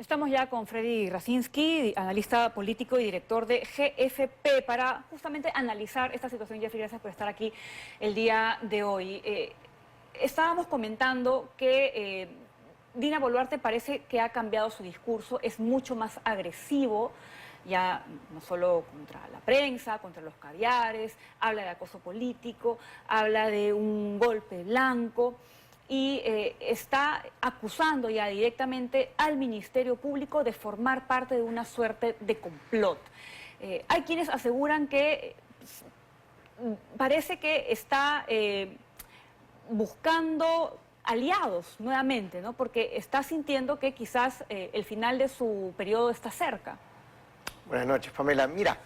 Estamos ya con Freddy Racinski, analista político y director de GFP, para justamente analizar esta situación. Jeffrey, gracias por estar aquí el día de hoy. Estábamos comentando que Dina Boluarte parece que ha cambiado su discurso, es mucho más agresivo, ya no solo contra la prensa, contra los caviares, habla de acoso político, habla de un golpe blanco. Y está acusando ya directamente al Ministerio Público de formar parte de una suerte de complot. Hay quienes aseguran que parece que está buscando aliados nuevamente, ¿no? Porque está sintiendo que quizás el final de su periodo está cerca. Buenas noches, Pamela. Mira,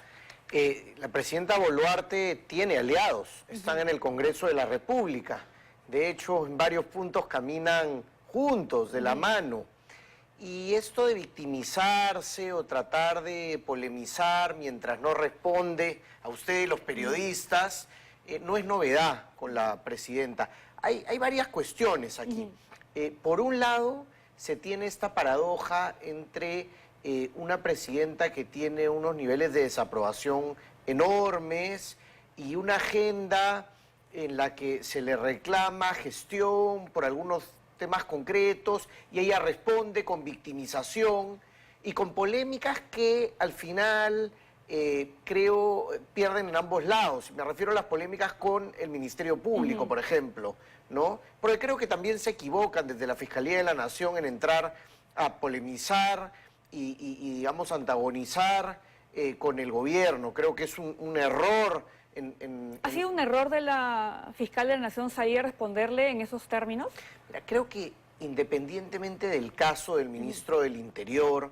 la presidenta Boluarte tiene aliados, están en el Congreso de la República. De hecho, en varios puntos caminan juntos, de la mano. Y esto de victimizarse o tratar de polemizar mientras no responde a ustedes, los periodistas, no es novedad con la presidenta. Hay varias cuestiones aquí. Por un lado, se tiene esta paradoja entre una presidenta que tiene unos niveles de desaprobación enormes y una agenda en la que se le reclama gestión por algunos temas concretos y ella responde con victimización y con polémicas que al final creo pierden en ambos lados. Me refiero a las polémicas con el Ministerio Público, por ejemplo, ¿no? Porque creo que también se equivocan desde la Fiscalía de la Nación en entrar a polemizar y digamos, antagonizar con el gobierno. Creo que es un error. ¿Ha sido un error de la fiscal de la Nación, Saía, responderle en esos términos? Mira, creo que independientemente del caso del ministro del Interior,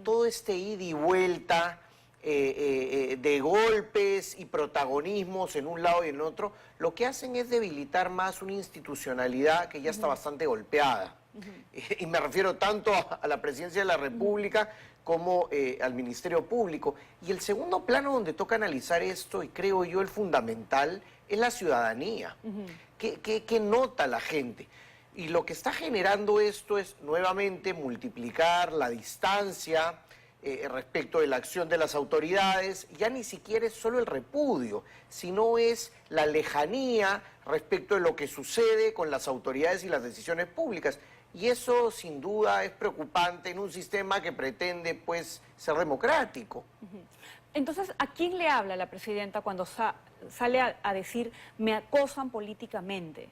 todo este ida y vuelta de golpes y protagonismos en un lado y en otro, lo que hacen es debilitar más una institucionalidad que ya está bastante golpeada. Y me refiero tanto a la Presidencia de la República como al Ministerio Público. Y el segundo plano donde toca analizar esto, y creo yo el fundamental, es la ciudadanía. ¿Qué nota la gente? Y lo que está generando esto es nuevamente multiplicar la distancia respecto de la acción de las autoridades. Ya ni siquiera es solo el repudio, sino es la lejanía respecto de lo que sucede con las autoridades y las decisiones públicas. Y eso sin duda es preocupante en un sistema que pretende pues ser democrático. Entonces, ¿a quién le habla la presidenta cuando sale a decir me acosan políticamente?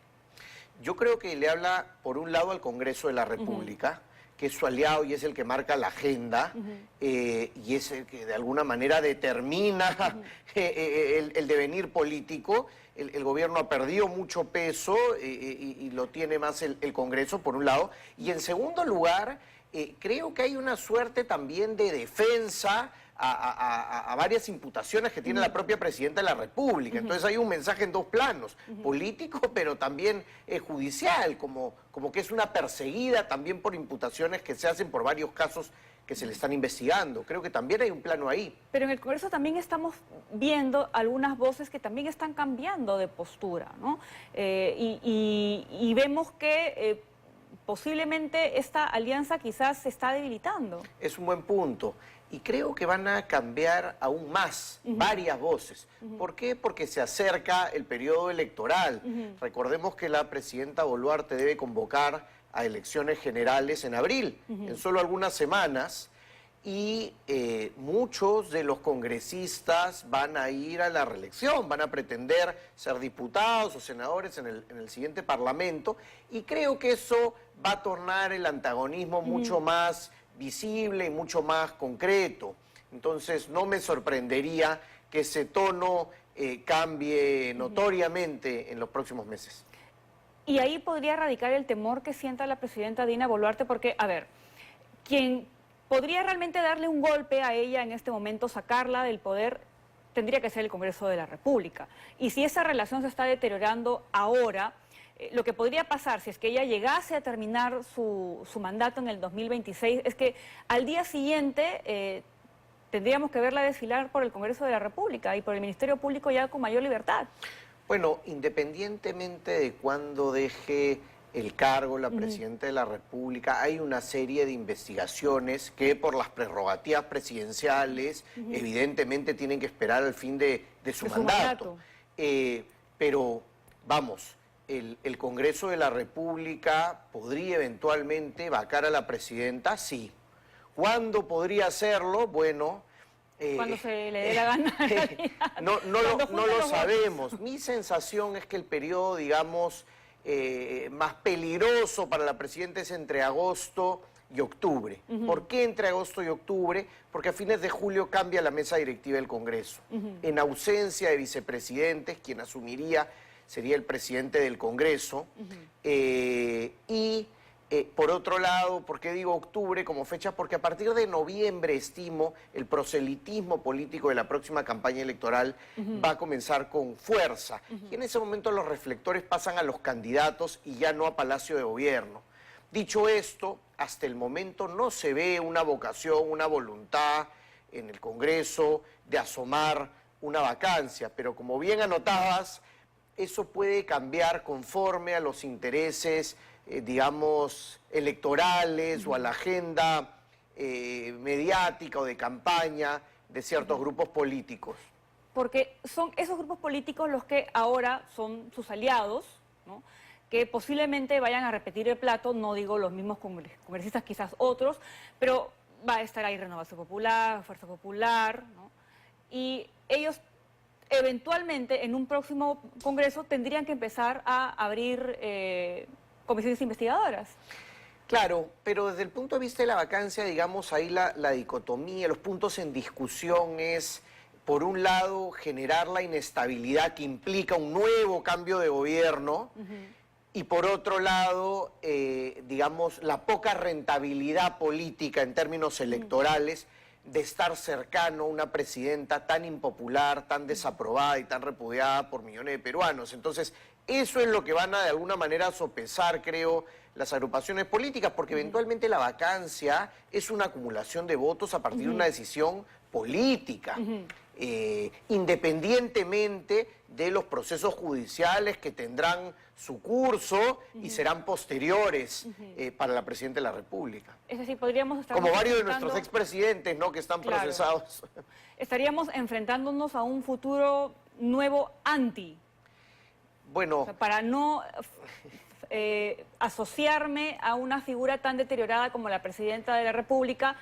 Yo creo que le habla por un lado al Congreso de la República, que es su aliado y es el que marca la agenda, y es el que de alguna manera determina el devenir político. El gobierno ha perdido mucho peso y lo tiene más el Congreso, por un lado. Y en segundo lugar, creo que hay una suerte también de defensa a varias imputaciones que tiene la propia presidenta de la República. Entonces hay un mensaje en dos planos, político, pero también judicial, como que es una perseguida también por imputaciones que se hacen por varios casos que se le están investigando. Creo que también hay un plano ahí. Pero en el Congreso también estamos viendo algunas voces que también están cambiando de postura, ¿no? Y vemos que posiblemente esta alianza quizás se está debilitando. Es un buen punto. Y creo que van a cambiar aún más varias voces. ¿Por qué? Porque se acerca el periodo electoral. Recordemos que la presidenta Boluarte debe convocar a elecciones generales en abril, en solo algunas semanas, y muchos de los congresistas van a ir a la reelección, van a pretender ser diputados o senadores en el siguiente parlamento, y creo que eso va a tornar el antagonismo mucho más visible y mucho más concreto. Entonces no me sorprendería que ese tono cambie notoriamente en los próximos meses. Y ahí podría radicar el temor que sienta la presidenta Dina Boluarte, porque, a ver, quien podría realmente darle un golpe a ella en este momento, sacarla del poder, tendría que ser el Congreso de la República. Y si esa relación se está deteriorando ahora, lo que podría pasar si es que ella llegase a terminar su mandato en el 2026 es que al día siguiente tendríamos que verla desfilar por el Congreso de la República y por el Ministerio Público ya con mayor libertad. Bueno, independientemente de cuándo deje el cargo, la presidenta de la República, hay una serie de investigaciones que por las prerrogativas presidenciales evidentemente tienen que esperar al fin de su mandato. Pero, vamos, el Congreso de la República podría eventualmente vacar a la presidenta, sí. ¿Cuándo podría hacerlo? Bueno... cuando se le dé la gana. no lo sabemos. Mi sensación es que el periodo, digamos, más peligroso para la presidenta es entre agosto y octubre. ¿Por qué entre agosto y octubre? Porque a fines de julio cambia la mesa directiva del Congreso. En ausencia de vicepresidentes, quien asumiría sería el presidente del Congreso. Por otro lado, ¿por qué digo octubre como fecha? Porque a partir de noviembre, estimo, el proselitismo político de la próxima campaña electoral va a comenzar con fuerza. Y en ese momento los reflectores pasan a los candidatos y ya no a Palacio de Gobierno. Dicho esto, hasta el momento no se ve una vocación, una voluntad en el Congreso de asomar una vacancia, pero como bien anotabas, eso puede cambiar conforme a los intereses digamos, electorales o a la agenda mediática o de campaña de ciertos grupos políticos. Porque son esos grupos políticos los que ahora son sus aliados, ¿no? Que posiblemente vayan a repetir el plato, no digo los mismos congresistas, quizás otros, pero va a estar ahí Renovación Popular, Fuerza Popular, ¿no? Y ellos eventualmente en un próximo congreso tendrían que empezar a abrir... comisiones investigadoras. Claro, pero desde el punto de vista de la vacancia, digamos, ahí la dicotomía, los puntos en discusión es, por un lado, generar la inestabilidad que implica un nuevo cambio de gobierno, y por otro lado, digamos, la poca rentabilidad política en términos electorales de estar cercano a una presidenta tan impopular, tan desaprobada y tan repudiada por millones de peruanos. Entonces, eso es lo que van a de alguna manera sopesar, creo, las agrupaciones políticas, porque eventualmente la vacancia es una acumulación de votos a partir de una decisión política, independientemente de los procesos judiciales que tendrán su curso y serán posteriores para la Presidenta de la República. Es decir, podríamos estar... Como varios de nuestros expresidentes, ¿no?, que están procesados. Estaríamos enfrentándonos a un futuro nuevo anti. Bueno... O sea, para no asociarme a una figura tan deteriorada como la Presidenta de la República,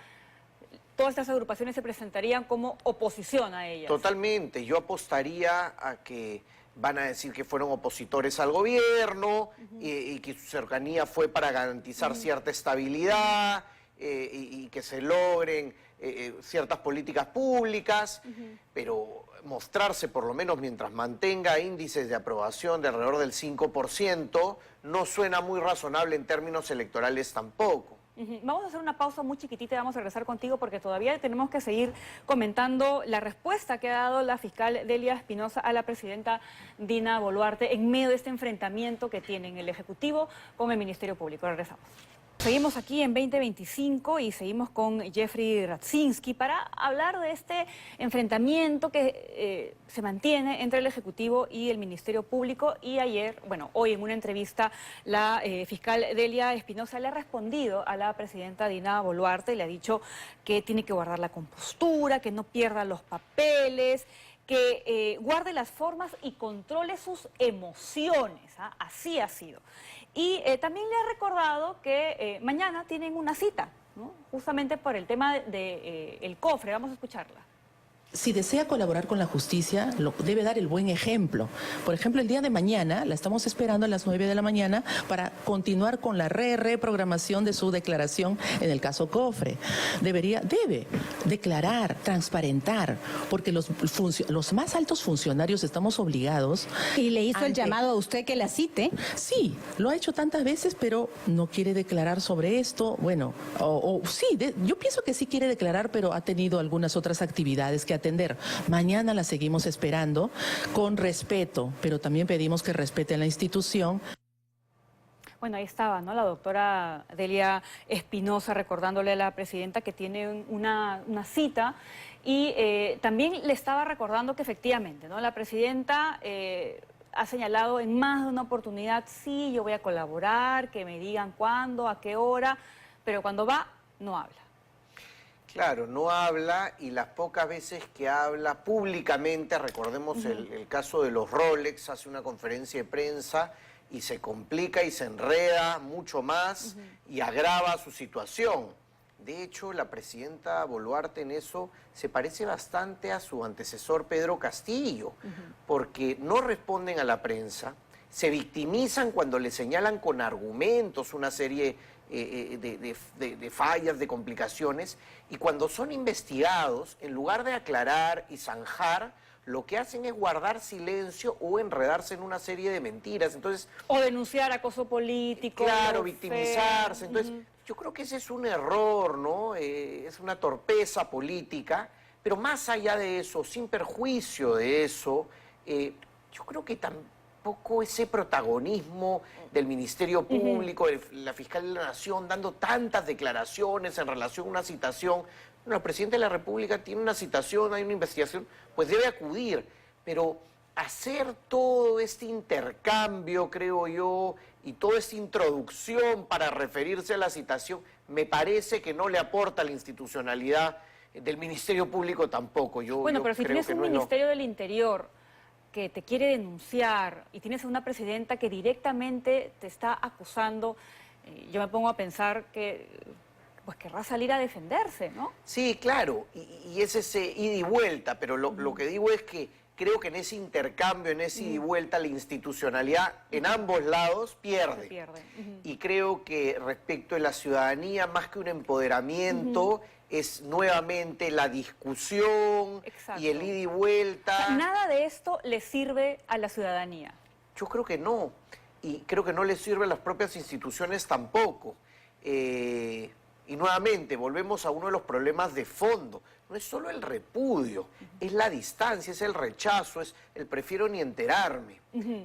todas estas agrupaciones se presentarían como oposición a ellas. Totalmente. Yo apostaría a que van a decir que fueron opositores al gobierno y que su cercanía fue para garantizar cierta estabilidad y que se logren ciertas políticas públicas, pero mostrarse, por lo menos mientras mantenga índices de aprobación de alrededor del 5%, no suena muy razonable en términos electorales tampoco. Vamos a hacer una pausa muy chiquitita y vamos a regresar contigo porque todavía tenemos que seguir comentando la respuesta que ha dado la fiscal Delia Espinosa a la presidenta Dina Boluarte en medio de este enfrentamiento que tienen el Ejecutivo con el Ministerio Público. Regresamos. Seguimos aquí en 2025 y seguimos con Jeffrey Radzinski para hablar de este enfrentamiento que se mantiene entre el Ejecutivo y el Ministerio Público. Y ayer, bueno, hoy en una entrevista, la fiscal Delia Espinosa le ha respondido a la presidenta Dina Boluarte y le ha dicho que tiene que guardar la compostura, que no pierda los papeles, que guarde las formas y controle sus emociones. Así ha sido. Y también le ha recordado que mañana tienen una cita, ¿no?, justamente por el tema del cofre. Vamos a escucharla. Si desea colaborar con la justicia, debe dar el buen ejemplo. Por ejemplo, el día de mañana la estamos esperando a las 9 de la mañana para continuar con la reprogramación de su declaración en el caso Cofre. Debe declarar, transparentar, porque los más altos funcionarios estamos obligados... ¿Y le hizo el llamado a usted que la cite? Sí, lo ha hecho tantas veces, pero no quiere declarar sobre esto. Bueno, sí, yo pienso que sí quiere declarar, pero ha tenido algunas otras actividades que atender. Mañana la seguimos esperando con respeto, pero también pedimos que respeten la institución. Bueno, ahí estaba, ¿no?, la doctora Delia Espinosa recordándole a la presidenta que tiene una cita y también le estaba recordando que efectivamente, ¿no?, la presidenta ha señalado en más de una oportunidad, sí, yo voy a colaborar, que me digan cuándo, a qué hora, pero cuando va, no habla. Claro, no habla, y las pocas veces que habla públicamente, recordemos el caso de los Rolex, hace una conferencia de prensa y se complica y se enreda mucho más y agrava su situación. De hecho, la presidenta Boluarte en eso se parece bastante a su antecesor Pedro Castillo, porque no responden a la prensa, se victimizan cuando le señalan con argumentos una serie de fallas, de complicaciones, y cuando son investigados, en lugar de aclarar y zanjar, lo que hacen es guardar silencio o enredarse en una serie de mentiras. Entonces, o denunciar acoso político. Claro, victimizarse. Entonces, yo creo que ese es un error, ¿no? Es una torpeza política, pero más allá de eso, sin perjuicio de eso, yo creo que tampoco ese protagonismo del Ministerio Público, de la Fiscal de la Nación, dando tantas declaraciones en relación a una citación. Bueno, el presidente de la República tiene una citación, hay una investigación, pues debe acudir, pero hacer todo este intercambio, creo yo, y toda esta introducción para referirse a la citación, me parece que no le aporta a la institucionalidad del Ministerio Público tampoco. Bueno, pero si tienes un Ministerio del Interior que te quiere denunciar y tienes a una presidenta que directamente te está acusando, yo me pongo a pensar que pues querrá salir a defenderse, ¿no? Sí, claro, y es ese ida y vuelta, pero lo que digo es que creo que en ese intercambio, en ese ida y vuelta, la institucionalidad en ambos lados pierde. Y creo que respecto de la ciudadanía, más que un empoderamiento, es nuevamente la discusión y el ida y vuelta. O sea, nada de esto le sirve a la ciudadanía. Yo creo que no, y creo que no le sirve a las propias instituciones tampoco. Y nuevamente, volvemos a uno de los problemas de fondo. No es solo el repudio, es la distancia, es el rechazo, es el prefiero ni enterarme.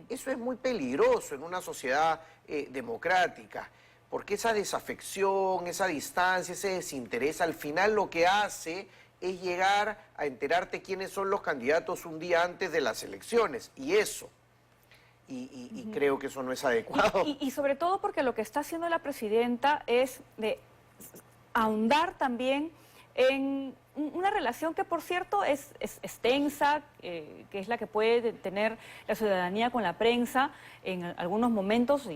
Eso es muy peligroso en una sociedad democrática, porque esa desafección, esa distancia, ese desinterés, al final lo que hace es llegar a enterarte quiénes son los candidatos un día antes de las elecciones, y eso. Y creo que eso no es adecuado. Y sobre todo porque lo que está haciendo la presidenta es de ahondar también en una relación que, por cierto, es tensa, que es la que puede tener la ciudadanía con la prensa en algunos momentos,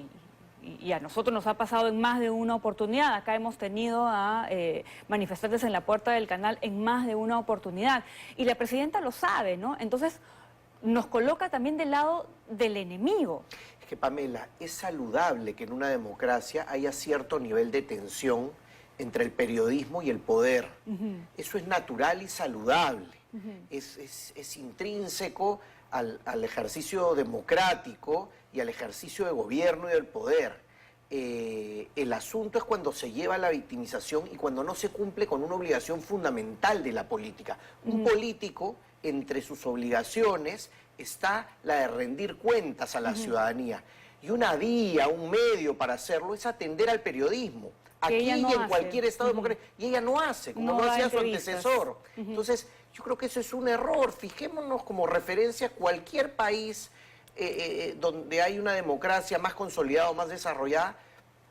y a nosotros nos ha pasado en más de una oportunidad. Acá hemos tenido a manifestantes en la puerta del canal en más de una oportunidad, y la presidenta lo sabe, ¿no? Entonces nos coloca también del lado del enemigo. Es que, Pamela, es saludable que en una democracia haya cierto nivel de tensión entre el periodismo y el poder. Eso es natural y saludable. Es intrínseco al ejercicio democrático y al ejercicio de gobierno y del poder. El asunto es cuando se lleva a la victimización y cuando no se cumple con una obligación fundamental de la política. Un político, entre sus obligaciones, está la de rendir cuentas a la ciudadanía. Y una vía, un medio para hacerlo es atender al periodismo. Aquí y en cualquier Estado democrático. Y ella no hace, como no hacía su antecesor. Entonces, yo creo que eso es un error. Fijémonos como referencia a cualquier país donde hay una democracia más consolidada o más desarrollada,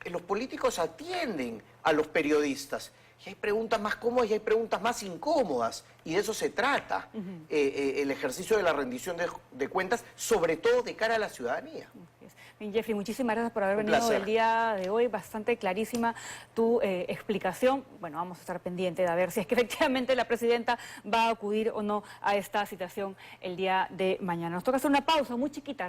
los políticos atienden a los periodistas. Y hay preguntas más cómodas y hay preguntas más incómodas. Y de eso se trata el ejercicio de la rendición de cuentas, sobre todo de cara a la ciudadanía. Bien, Jeffrey, muchísimas gracias por haber venido el día de hoy. Bastante clarísima tu explicación. Bueno, vamos a estar pendientes de ver si es que efectivamente la presidenta va a acudir o no a esta citación el día de mañana. Nos toca hacer una pausa muy chiquita.